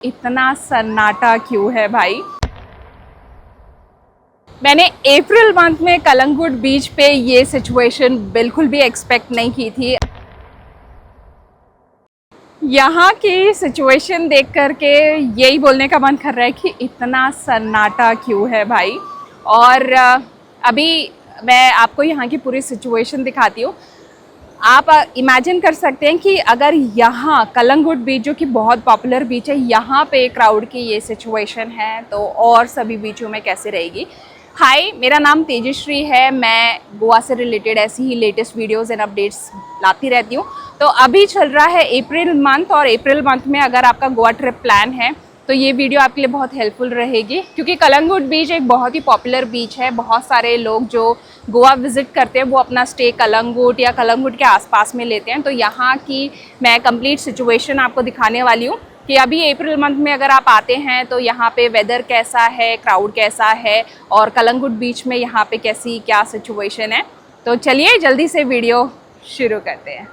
इतना सन्नाटा क्यों है भाई। मैंने अप्रैल मंथ में कलंगुट बीच पे ये सिचुएशन बिल्कुल भी एक्सपेक्ट नहीं की थी। यहाँ की सिचुएशन देख करके यही बोलने का मन कर रहा है कि इतना सन्नाटा क्यों है भाई। और अभी मैं आपको यहाँ की पूरी सिचुएशन दिखाती हूँ। आप इमेजिन कर सकते हैं कि अगर यहाँ कलंगुट बीच जो कि बहुत पॉपुलर बीच है, यहाँ पे क्राउड की ये सिचुएशन है तो और सभी बीचों में कैसे रहेगी। हाय, मेरा नाम तेजश्री है। मैं गोवा से रिलेटेड ऐसी ही लेटेस्ट वीडियोस एंड अपडेट्स लाती रहती हूँ। तो अभी चल रहा है अप्रैल मंथ, और अप्रैल मंथ में अगर आपका गोवा ट्रिप प्लान है तो ये वीडियो आपके लिए बहुत हेल्पफुल रहेगी, क्योंकि कलंगुट बीच एक बहुत ही पॉपुलर बीच है। बहुत सारे लोग जो गोवा विजिट करते हैं वो अपना स्टे कलंगुट या कलंगुट के आसपास में लेते हैं। तो यहाँ की मैं कंप्लीट सिचुएशन आपको दिखाने वाली हूँ कि अभी अप्रैल मंथ में अगर आप आते हैं तो यहाँ पे वेदर कैसा है, क्राउड कैसा है, और कलंगुट बीच में यहाँ पे कैसी क्या सिचुएशन है। तो चलिए जल्दी से वीडियो शुरू करते हैं।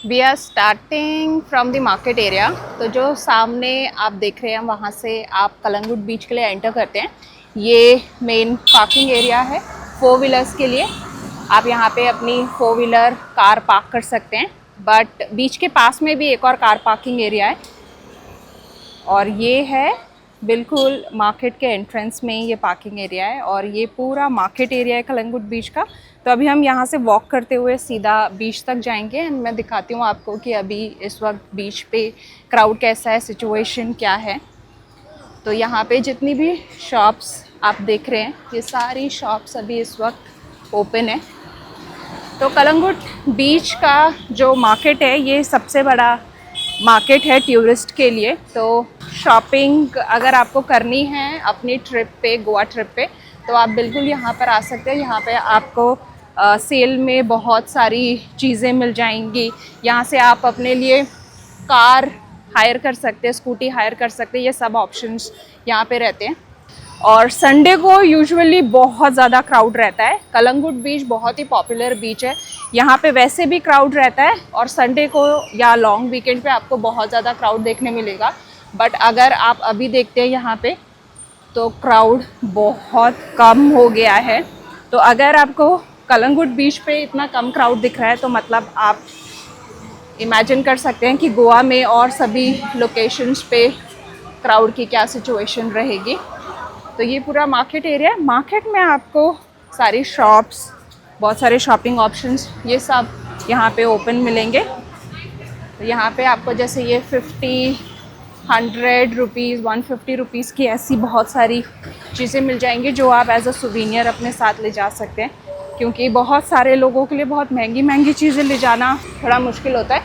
We are starting from the market area. तो जो सामने आप देख रहे हैं वहाँ से आप कलंगुट बीच के लिए एंटर करते हैं। ये मेन पार्किंग एरिया है 4 व्हीलर्स के लिए। आप यहाँ पे अपनी 4 व्हीलर कार पार्क कर सकते हैं, बट बीच के पास में भी एक और कार पार्किंग एरिया है, और ये है बिल्कुल मार्केट के एंट्रेंस में ये पार्किंग एरिया है। और ये पूरा मार्केट एरिया है कलंगुट बीच का। तो अभी हम यहाँ से वॉक करते हुए सीधा बीच तक जाएंगे एंड मैं दिखाती हूँ आपको कि अभी इस वक्त बीच पे क्राउड कैसा है, सिचुएशन क्या है। तो यहाँ पे जितनी भी शॉप्स आप देख रहे हैं ये सारी शॉप्स अभी इस वक्त ओपन है। तो कलंगुट बीच का जो मार्केट है ये सबसे बड़ा मार्केट है टूरिस्ट के लिए। तो शॉपिंग अगर आपको करनी है अपनी ट्रिप पे, गोवा ट्रिप पे, तो आप बिल्कुल यहाँ पर आ सकते हैं। यहाँ पे आपको सेल में बहुत सारी चीज़ें मिल जाएंगी। यहाँ से आप अपने लिए कार हायर कर सकते हैं, स्कूटी हायर कर सकते हैं, ये सब ऑप्शंस यहाँ पे रहते हैं। और संडे को यूजुअली बहुत ज़्यादा क्राउड रहता है। कलंगुट बीच बहुत ही पॉपुलर बीच है, यहाँ पे वैसे भी क्राउड रहता है, और संडे को या लॉन्ग वीकेंड पे आपको बहुत ज़्यादा क्राउड देखने मिलेगा। बट अगर आप अभी देखते हैं यहाँ पे तो क्राउड बहुत कम हो गया है। तो अगर आपको कलंगुट बीच पे इतना कम क्राउड दिख रहा है तो मतलब आप इमेजिन कर सकते हैं कि गोवा में और सभी लोकेशंस पे क्राउड की क्या सिचुएशन रहेगी। तो ये पूरा मार्केट एरिया है। मार्केट में आपको सारी शॉप्स, बहुत सारे शॉपिंग ऑप्शंस, ये सब यहाँ पे ओपन मिलेंगे। तो यहाँ पे आपको जैसे ये 50, 100 रुपीज़, 150 रुपीज़ की ऐसी बहुत सारी चीज़ें मिल जाएंगी जो आप एज अ सुवीनियर अपने साथ ले जा सकते हैं, क्योंकि बहुत सारे लोगों के लिए बहुत महंगी महंगी चीज़ें ले जाना थोड़ा मुश्किल होता है।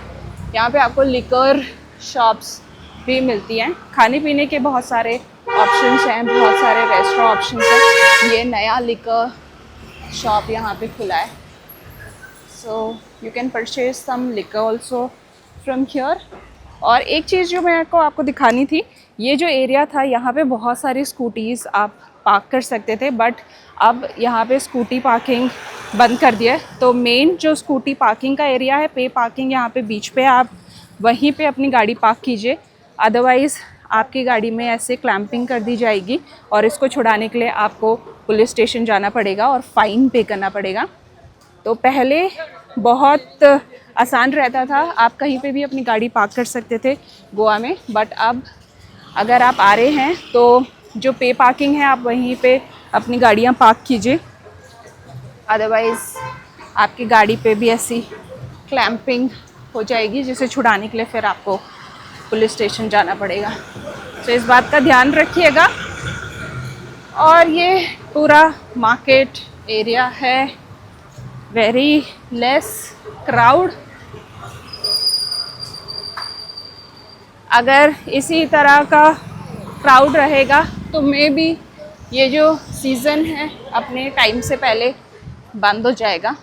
यहाँ पे आपको लिकर शॉप्स भी मिलती हैं, खाने पीने के बहुत सारे ऑप्शंस हैं, बहुत सारे रेस्टोरेंट ऑप्शंस हैं। ये नया लिकर शॉप यहाँ पे खुला है, so you can purchase some liquor also from here. और एक चीज़ जो मैं आपको दिखानी थी, ये जो एरिया था यहाँ पे बहुत सारी स्कूटीज़ आप पार्क कर सकते थे, बट अब यहाँ पे स्कूटी पार्किंग बंद कर दिया है। तो मेन जो स्कूटी पार्किंग का एरिया है, पे पार्किंग, यहाँ पे बीच पे आप वहीं पे अपनी गाड़ी पार्क कीजिए, अदरवाइज़ आपकी गाड़ी में ऐसे क्लैंपिंग कर दी जाएगी और इसको छुड़ाने के लिए आपको पुलिस स्टेशन जाना पड़ेगा और फ़ाइन पे करना पड़ेगा। तो पहले बहुत आसान रहता था, आप कहीं पे भी अपनी गाड़ी पार्क कर सकते थे गोवा में, बट अब अगर आप आ रहे हैं तो जो पे पार्किंग है आप वहीं पे अपनी गाड़ियाँ पार्क कीजिए, अदरवाइज़ आपकी गाड़ी पे भी ऐसी क्लैंपिंग हो जाएगी जिसे छुड़ाने के लिए फिर आपको पुलिस स्टेशन जाना पड़ेगा। तो इस बात का ध्यान रखिएगा। और ये पूरा मार्केट एरिया है, वेरी लेस क्राउड। अगर इसी तरह का क्राउड रहेगा तो मे बी ये जो सीज़न है अपने टाइम से पहले बंद हो जाएगा।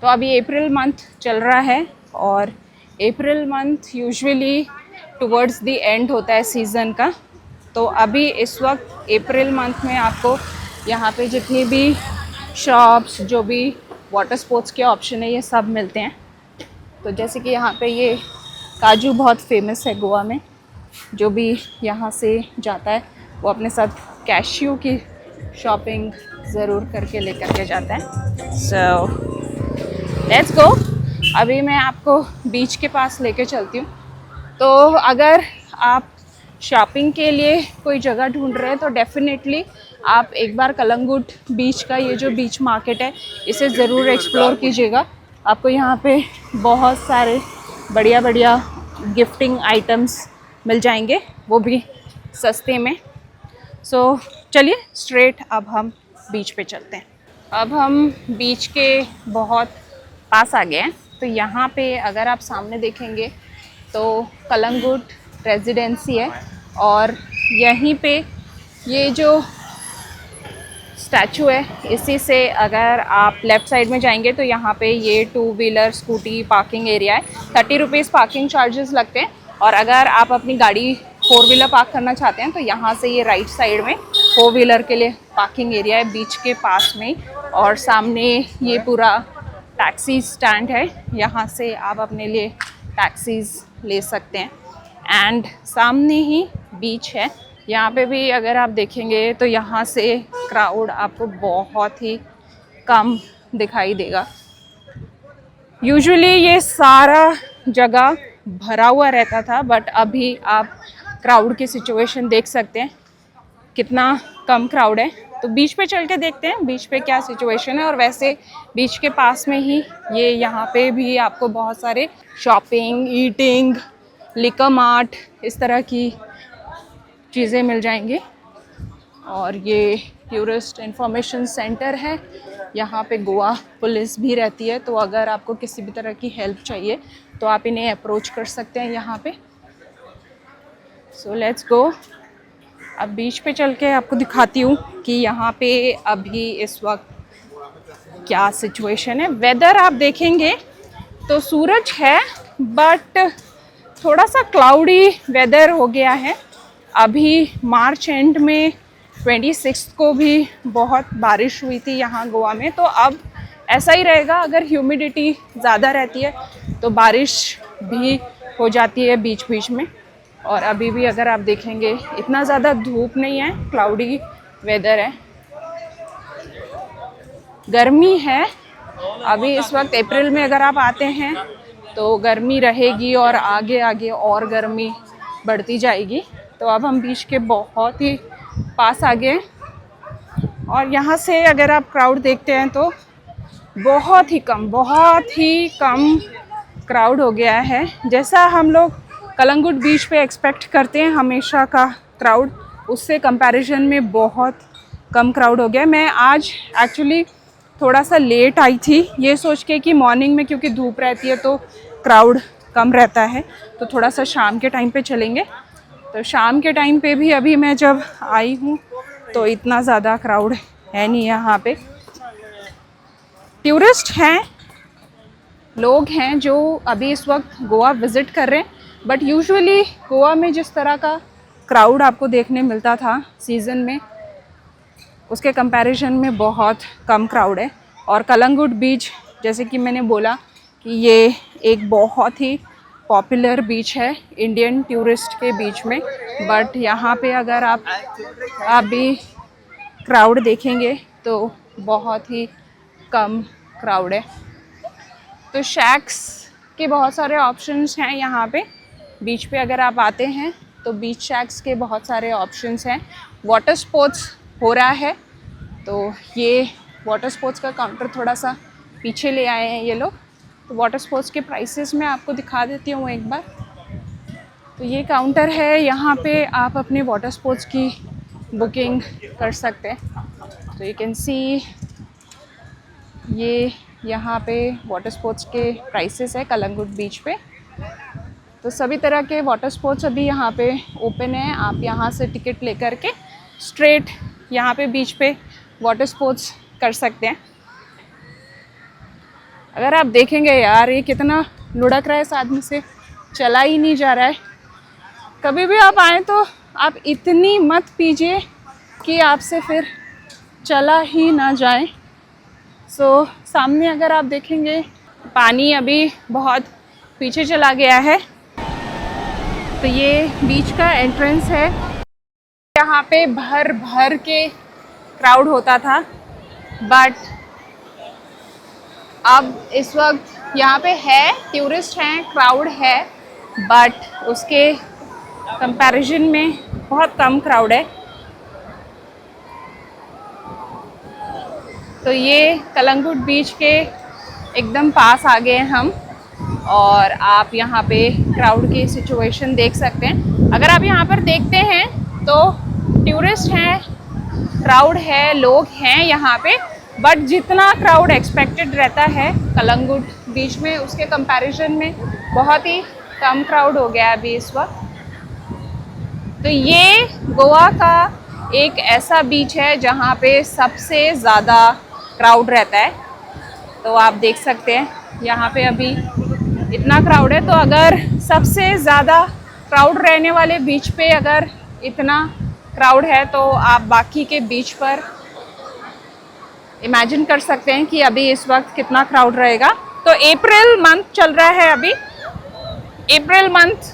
तो अभी अप्रैल मंथ चल रहा है, और April month usually towards the end होता है सीज़न का। तो अभी इस वक्त अप्रैल मंथ में आपको यहाँ पे जितनी भी शॉप्स, जो भी वाटर स्पोर्ट्स के ऑप्शन है, ये सब मिलते हैं। तो जैसे कि यहाँ पे ये काजू बहुत फेमस है गोवा में। जो भी यहाँ से जाता है वो अपने साथ कैश्यू की शॉपिंग ज़रूर करके लेकर के जाता है। So let's go. अभी मैं आपको बीच के पास लेके चलती हूँ। तो अगर आप शॉपिंग के लिए कोई जगह ढूंढ रहे हैं तो डेफिनेटली आप एक बार कलंगुट बीच का ये जो बीच मार्केट है इसे ज़रूर एक्सप्लोर कीजिएगा। आपको यहाँ पे बहुत सारे बढ़िया बढ़िया गिफ्टिंग आइटम्स मिल जाएंगे, वो भी सस्ते में। सो चलिए स्ट्रेट अब हम बीच पे चलते हैं। अब हम बीच के बहुत पास आ गए हैं। तो यहाँ पे अगर आप सामने देखेंगे तो कलंगुट रेजिडेंसी है और यहीं पे ये जो स्टैचू है इसी से अगर आप लेफ़्ट साइड में जाएंगे तो यहाँ पे ये 2 व्हीलर स्कूटी पार्किंग एरिया है। 30 रुपीज़ पार्किंग चार्जेस लगते हैं। और अगर आप अपनी गाड़ी 4 व्हीलर पार्क करना चाहते हैं तो यहाँ से ये राइट साइड में 4 व्हीलर के लिए पार्किंग एरिया है बीच के पास में। और सामने ये पूरा टैक्सी स्टैंड है, यहाँ से आप अपने लिए टैक्सीज़ ले सकते हैं। एंड सामने ही बीच है। यहाँ पे भी अगर आप देखेंगे तो यहाँ से क्राउड आपको बहुत ही कम दिखाई देगा। यूजुअली ये सारा जगह भरा हुआ रहता था, बट अभी आप क्राउड की सिचुएशन देख सकते हैं, कितना कम क्राउड है। तो बीच पे चल के देखते हैं बीच पे क्या सिचुएशन है। और वैसे बीच के पास में ही ये यहाँ पे भी आपको बहुत सारे शॉपिंग, ईटिंग, लिकर मार्ट, इस तरह की चीज़ें मिल जाएंगी। और ये टूरिस्ट इंफॉर्मेशन सेंटर है। यहाँ पे गोवा पुलिस भी रहती है, तो अगर आपको किसी भी तरह की हेल्प चाहिए तो आप इन्हें अप्रोच कर सकते हैं यहाँ पे। So let's go. अब बीच पे चल के आपको दिखाती हूँ कि यहाँ पे अभी इस वक्त क्या सिचुएशन है। वेदर आप देखेंगे तो सूरज है, बट थोड़ा सा क्लाउडी वेदर हो गया है। अभी मार्च एंड में 26 को भी बहुत बारिश हुई थी यहाँ गोवा में, तो अब ऐसा ही रहेगा। अगर ह्यूमिडिटी ज़्यादा रहती है तो बारिश भी हो जाती है बीच बीच में। और अभी भी अगर आप देखेंगे इतना ज़्यादा धूप नहीं है, क्लाउडी वेदर है। गर्मी है अभी इस वक्त। अप्रैल में अगर आप आते हैं तो गर्मी रहेगी और आगे आगे और गर्मी बढ़ती जाएगी। तो अब हम बीच के बहुत ही पास आ गए और यहाँ से अगर आप क्राउड देखते हैं तो बहुत ही कम क्राउड हो गया है। जैसा हम लोग कलंगुट बीच पे एक्सपेक्ट करते हैं हमेशा का क्राउड, उससे कंपैरिजन में बहुत कम क्राउड हो गया है। मैं आज एक्चुअली थोड़ा सा लेट आई थी, ये सोच के कि मॉर्निंग में क्योंकि धूप रहती है तो क्राउड कम रहता है, तो थोड़ा सा शाम के टाइम पे चलेंगे। तो शाम के टाइम पे भी अभी मैं जब आई हूँ तो इतना ज़्यादा क्राउड है नहीं। यहाँ पे टूरिस्ट हैं, लोग हैं जो अभी इस वक्त गोवा विज़िट कर रहे हैं, बट यूजुअली गोवा में जिस तरह का क्राउड आपको देखने मिलता था सीज़न में, उसके कंपैरिजन में बहुत कम क्राउड है। और कलंगुट बीच, जैसे कि मैंने बोला कि ये एक बहुत ही पॉपुलर बीच है इंडियन टूरिस्ट के बीच में, बट यहाँ पे अगर आप भी क्राउड देखेंगे तो बहुत ही कम क्राउड है। तो शैक्स के बहुत सारे ऑप्शंस हैं यहाँ पे। बीच पे अगर आप आते हैं तो बीच शैक्स के बहुत सारे ऑप्शंस हैं। वाटर स्पोर्ट्स हो रहा है, तो ये वाटर स्पोर्ट्स का काउंटर थोड़ा सा पीछे ले आए हैं ये लोग। तो वाटर स्पोर्ट्स के प्राइसेस मैं आपको दिखा देती हूँ एक बार। तो ये काउंटर है, यहाँ पे आप अपने वाटर स्पोर्ट्स की बुकिंग कर सकते हैं। तो यू कैन सी ये यहाँ पे वाटर स्पोर्ट्स के प्राइसेस है कलंगुट बीच पे। तो सभी तरह के वाटर स्पोर्ट्स अभी यहाँ पे ओपन है। आप यहाँ से टिकट लेकर के स्ट्रेट यहाँ पे बीच पे वाटर स्पोर्ट्स कर सकते हैं। अगर आप देखेंगे यार ये कितना लुढ़क रहा है इस आदमी से, चला ही नहीं जा रहा है। कभी भी आप आएँ तो आप इतनी मत पीजिए कि आपसे फिर चला ही ना जाए। सो सामने अगर आप देखेंगे पानी अभी बहुत पीछे चला गया है। तो ये बीच का एंट्रेंस है। यहाँ पे भर भर के क्राउड होता था, बट अब इस वक्त यहाँ पे है, टूरिस्ट हैं, क्राउड है, बट उसके कंपैरिजन में बहुत कम क्राउड है। तो ये कलंगुट बीच के एकदम पास आ गए हम, और आप यहाँ पे क्राउड की सिचुएशन देख सकते हैं। अगर आप यहाँ पर देखते हैं तो टूरिस्ट हैं, क्राउड है, लोग हैं यहाँ पे, बट जितना क्राउड एक्सपेक्टेड रहता है कलंगुट बीच में, उसके कंपैरिजन में बहुत ही कम क्राउड हो गया अभी इस वक्त। तो ये गोवा का एक ऐसा बीच है जहाँ पे सबसे ज़्यादा क्राउड रहता है। तो आप देख सकते हैं यहाँ पे अभी इतना क्राउड है। तो अगर सबसे ज़्यादा क्राउड रहने वाले बीच पे अगर इतना क्राउड है, तो आप बाकी के बीच पर इमेजिन कर सकते हैं कि अभी इस वक्त कितना क्राउड रहेगा। तो अप्रैल मंथ चल रहा है अभी। अप्रैल मंथ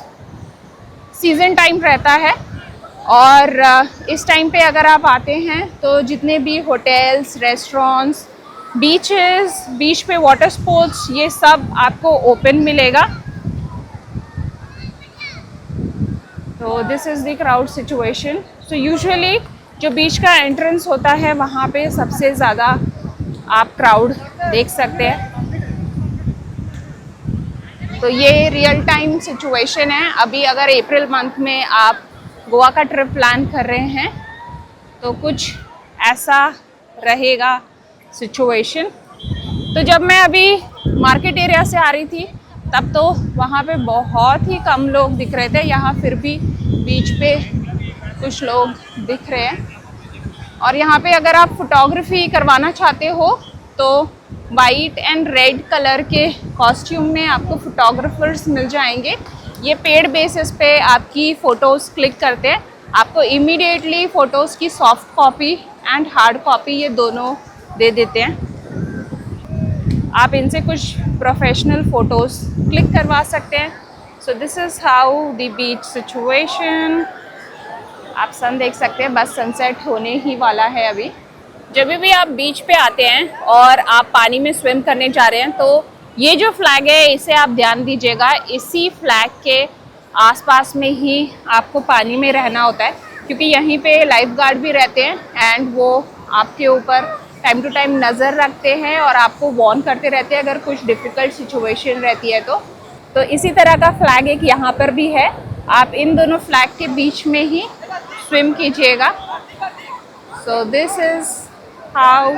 सीज़न टाइम रहता है, और इस टाइम पे अगर आप आते हैं तो जितने भी होटल्स, रेस्टोरेंट्स, बीचेस, बीच पे वाटर स्पोर्ट्स, ये सब आपको ओपन मिलेगा। तो this is the crowd situation. So usually जो बीच का एंट्रेंस होता है वहाँ पे सबसे ज़्यादा आप क्राउड देख सकते हैं। तो ये रियल टाइम सिचुएशन है अभी। अगर अप्रैल मंथ में आप गोवा का ट्रिप प्लान कर रहे हैं तो कुछ ऐसा रहेगा सिचुएशन। तो जब मैं अभी मार्केट एरिया से आ रही थी तब तो वहाँ पे बहुत ही कम लोग दिख रहे थे। यहाँ फिर भी बीच पे कुछ लोग दिख रहे हैं। और यहाँ पे अगर आप फोटोग्राफी करवाना चाहते हो तो वाइट एंड रेड कलर के कॉस्ट्यूम में आपको फोटोग्राफर्स मिल जाएंगे। ये पेड बेसिस पे आपकी फ़ोटोज़ क्लिक करते हैं, आपको इमीडिएटली फ़ोटोज़ की soft copy and hard copy ये दोनों दे देते हैं। आप इनसे कुछ प्रोफेशनल फ़ोटोज़ क्लिक करवा सकते हैं। सो this is how the beach situation. आप सन देख सकते हैं, बस सनसेट होने ही वाला है अभी। जब भी आप बीच पे आते हैं और आप पानी में स्विम करने जा रहे हैं तो ये जो फ्लैग है इसे आप ध्यान दीजिएगा। इसी फ्लैग के आसपास में ही आपको पानी में रहना होता है, क्योंकि यहीं पे लाइफ गार्ड भी रहते हैं एंड वो आपके ऊपर टाइम टू टाइम नज़र रखते हैं और आपको वार्न करते रहते हैं अगर कुछ डिफ़िकल्ट सिचुएशन रहती है तो इसी तरह का फ्लैग एक यहाँ पर भी है। आप इन दोनों फ्लैग के बीच में ही स्विम कीजिएगा। सो this is how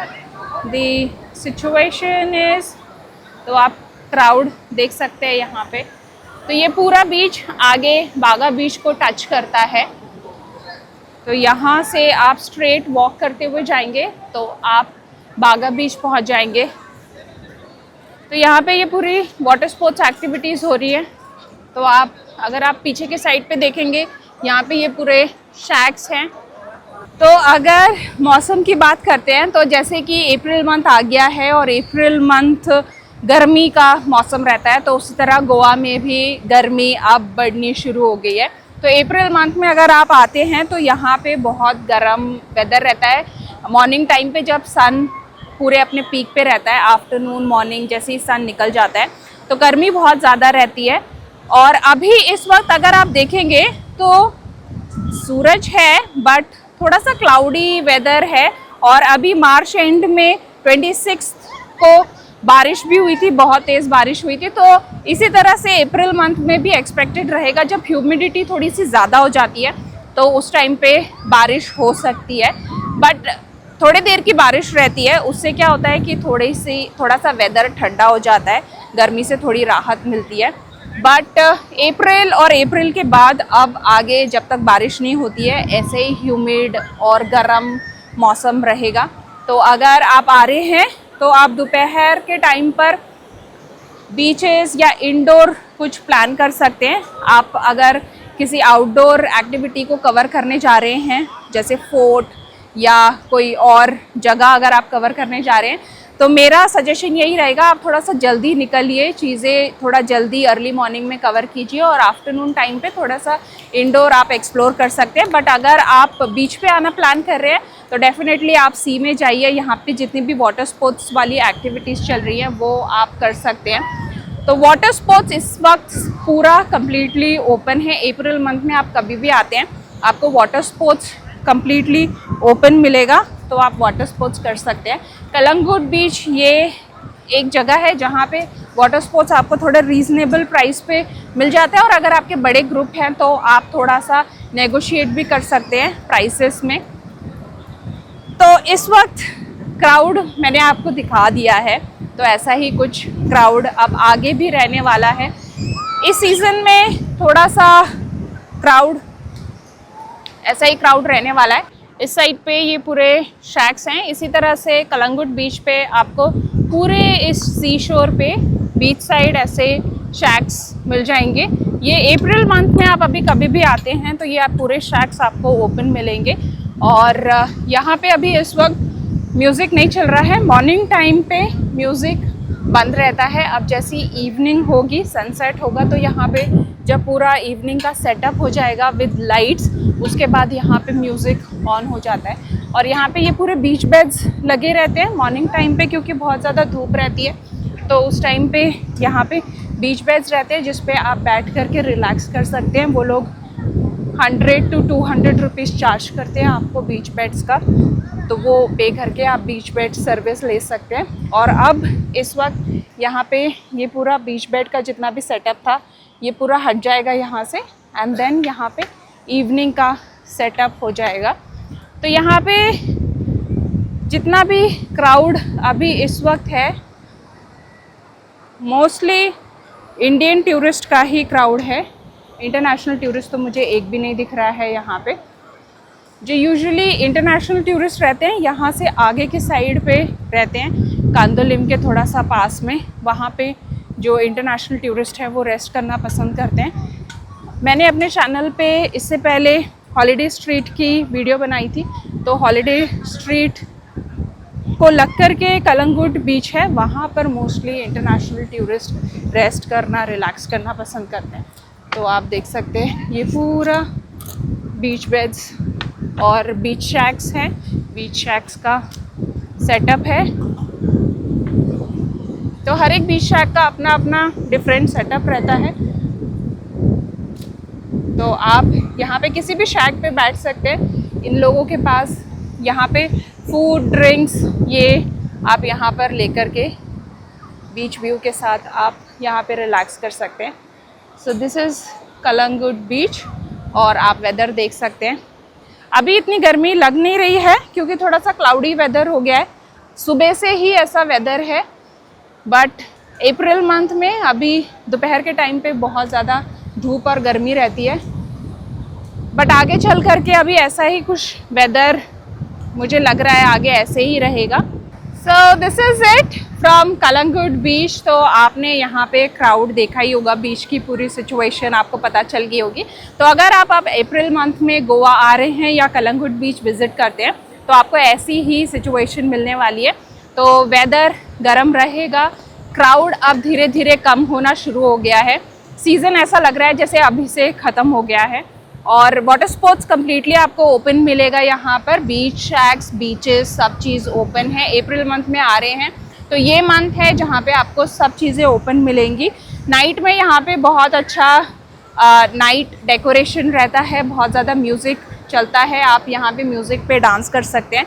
the situation is. तो आप क्राउड देख सकते हैं यहाँ पे। तो ये पूरा बीच आगे बागा बीच को टच करता है। तो यहाँ से आप स्ट्रेट वॉक करते हुए जाएंगे तो आप बागा बीच पहुँच जाएंगे। तो यहाँ पे ये पूरी वाटर स्पोर्ट्स एक्टिविटीज़ हो रही है। तो आप अगर आप पीछे के साइड पे देखेंगे यहाँ पे ये पूरे शैक्स हैं। तो अगर मौसम की बात करते हैं तो जैसे कि अप्रैल मंथ आ गया है और अप्रैल मंथ गर्मी का मौसम रहता है, तो उसी तरह गोवा में भी गर्मी अब बढ़नी शुरू हो गई है। तो अप्रैल मंथ में अगर आप आते हैं तो यहाँ पे बहुत गर्म वेदर रहता है। मॉर्निंग टाइम पे जब सन पूरे अपने पीक पे रहता है, आफ्टरनून मॉर्निंग जैसे ही सन निकल जाता है तो गर्मी बहुत ज़्यादा रहती है। और अभी इस वक्त अगर आप देखेंगे तो सूरज है बट थोड़ा सा क्लाउडी वेदर है। और अभी मार्च एंड में 26 को बारिश भी हुई थी, बहुत तेज़ बारिश हुई थी। तो इसी तरह से अप्रैल मंथ में भी एक्सपेक्टेड रहेगा। जब ह्यूमिडिटी थोड़ी सी ज़्यादा हो जाती है तो उस टाइम पे बारिश हो सकती है, बट थोड़ी देर की बारिश रहती है। उससे क्या होता है कि थोड़ा सा वेदर ठंडा हो जाता है, गर्मी से थोड़ी राहत मिलती है। बट अप्रैल और अप्रैल के बाद अब आगे जब तक बारिश नहीं होती है ऐसे ही ह्यूमिड और गर्म मौसम रहेगा। तो अगर आप आ रहे हैं तो आप दोपहर के टाइम पर बीचेस या इंडोर कुछ प्लान कर सकते हैं। आप अगर किसी आउटडोर एक्टिविटी को कवर करने जा रहे हैं जैसे फोर्ट या कोई और जगह अगर आप कवर करने जा रहे हैं, तो मेरा सजेशन यही रहेगा आप थोड़ा सा जल्दी निकलिए, चीज़ें थोड़ा जल्दी अर्ली मॉर्निंग में कवर कीजिए और आफ्टरनून टाइम पे थोड़ा सा इंडोर आप एक्सप्लोर कर सकते हैं। बट अगर आप बीच पे आना प्लान कर रहे हैं तो डेफिनेटली आप सी में जाइए, यहाँ पे जितनी भी वाटर स्पोर्ट्स वाली एक्टिविटीज़ चल रही हैं वो आप कर सकते हैं। तो वाटर स्पोर्ट्स इस वक्त पूरा कम्प्लीटली ओपन है। अप्रैल मंथ में आप कभी भी आते हैं आपको वाटर स्पोर्ट्स कम्प्लीटली ओपन मिलेगा, तो आप वाटर स्पोर्ट्स कर सकते हैं। कलंगुट बीच ये एक जगह है जहाँ पे वाटर स्पोर्ट्स आपको थोड़ा रीज़नेबल प्राइस पे मिल जाता है, और अगर आपके बड़े ग्रुप हैं तो आप थोड़ा सा नेगोशिएट भी कर सकते हैं प्राइसेस में। तो इस वक्त क्राउड मैंने आपको दिखा दिया है, तो ऐसा ही कुछ क्राउड अब आगे भी रहने वाला है। इस सीज़न में थोड़ा सा क्राउड ऐसा ही क्राउड रहने वाला है। इस साइड पे ये पूरे शैक्स हैं। इसी तरह से कलंगुट बीच पे आपको पूरे इस सी शोर पे बीच साइड ऐसे शैक्स मिल जाएंगे। ये अप्रैल मंथ में आप अभी कभी भी आते हैं तो ये आप पूरे शैक्स आपको ओपन मिलेंगे। और यहाँ पे अभी इस वक्त म्यूज़िक नहीं चल रहा है, मॉर्निंग टाइम पे म्यूज़िक बंद रहता है। अब जैसी इवनिंग होगी, सनसेट होगा, तो यहाँ पे जब पूरा इवनिंग का सेटअप हो जाएगा विद लाइट्स, उसके बाद यहाँ पे म्यूज़िक ऑन हो जाता है। और यहाँ पे ये पूरे बीच बेड्स लगे रहते हैं मॉर्निंग टाइम पे, क्योंकि बहुत ज़्यादा धूप रहती है, तो उस टाइम पे यहाँ पे बीच बेड्स रहते हैं जिस पे आप बैठ करके रिलैक्स कर सकते हैं। वो लोग 100 to 200 रुपीज़ चार्ज करते हैं आपको बीच बेड्स का, तो वो पे करके आप बीच बेड सर्विस ले सकते हैं। और अब इस वक्त यहाँ पे ये पूरा बीच बेड का जितना भी सेटअप था ये पूरा हट जाएगा यहाँ से, एंड देन यहाँ पे इवनिंग का सेटअप हो जाएगा। तो यहाँ पे जितना भी क्राउड अभी इस वक्त है मोस्टली इंडियन टूरिस्ट का ही क्राउड है। इंटरनेशनल टूरिस्ट तो मुझे एक भी नहीं दिख रहा है यहाँ पे। जो यूजुअली इंटरनेशनल टूरिस्ट रहते हैं यहाँ से आगे के साइड पे रहते हैं, कांदोलिम के थोड़ा सा पास में, वहाँ पे जो इंटरनेशनल टूरिस्ट है वो रेस्ट करना पसंद करते हैं। मैंने अपने चैनल पे इससे पहले हॉलीडे स्ट्रीट की वीडियो बनाई थी, तो हॉलीडे स्ट्रीट को लग कर के कलंगुट बीच है, वहाँ पर मोस्टली इंटरनेशनल टूरिस्ट रेस्ट करना, रिलैक्स करना पसंद करते हैं। तो आप देख सकते हैं ये पूरा बीच बेड्स और बीच शैक्स हैं, बीच शैक्स का सेटअप है। तो हर एक बीच शैक का अपना अपना डिफरेंट सेटअप रहता है। तो आप यहाँ पे किसी भी शैक पे बैठ सकते हैं। इन लोगों के पास यहाँ पे फूड, ड्रिंक्स ये आप यहाँ पर लेकर के बीच व्यू के साथ आप यहाँ पे रिलैक्स कर सकते हैं। सो दिस इज़ कलंगुट बीच, और आप वेदर देख सकते हैं। अभी इतनी गर्मी लग नहीं रही है क्योंकि थोड़ा सा क्लाउडी वेदर हो गया है, सुबह से ही ऐसा वेदर है। बट अप्रैल मंथ में अभी दोपहर के टाइम पे बहुत ज़्यादा धूप और गर्मी रहती है, बट आगे चल कर के अभी ऐसा ही कुछ वेदर मुझे लग रहा है आगे ऐसे ही रहेगा। So this is it from Calangute beach. तो आपने यहाँ पे क्राउड देखा ही होगा, बीच की पूरी सिचुएशन आपको पता चल गई होगी। तो अगर आप अप्रैल मंथ में गोवा आ रहे हैं या कलंगुट बीच विज़िट करते हैं तो आपको ऐसी ही सिचुएशन मिलने वाली है। तो वेदर गर्म रहेगा, क्राउड अब धीरे धीरे कम होना शुरू हो गया है, सीज़न ऐसा लग रहा है जैसे अभी से ख़त्म हो गया है। और वाटर स्पोर्ट्स कम्प्लीटली आपको ओपन मिलेगा यहाँ पर, बीच शैक्स, बीचेस सब चीज़ ओपन है। अप्रैल मंथ में आ रहे हैं तो ये मंथ है जहाँ पे आपको सब चीज़ें ओपन मिलेंगी। नाइट में यहाँ पे बहुत अच्छा नाइट डेकोरेशन रहता है, बहुत ज़्यादा म्यूज़िक चलता है, आप यहाँ पे म्यूज़िक पे डांस कर सकते हैं।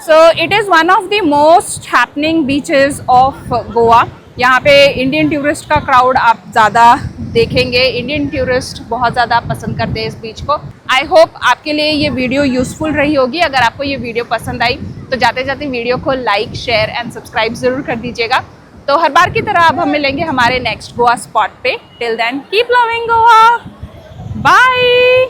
So it is one of the most happening beaches of Goa. यहाँ पे इंडियन टूरिस्ट का क्राउड आप ज़्यादा देखेंगे, इंडियन टूरिस्ट बहुत ज़्यादा पसंद करते हैं इस बीच को। आई होप आपके लिए ये वीडियो यूज़फुल रही होगी। अगर आपको ये वीडियो पसंद आई तो जाते जाते वीडियो को लाइक, शेयर एंड सब्सक्राइब ज़रूर कर दीजिएगा। तो हर बार की तरह अब हम मिलेंगे हमारे नेक्स्ट गोवा स्पॉट पे। Till then keep loving Goa, bye.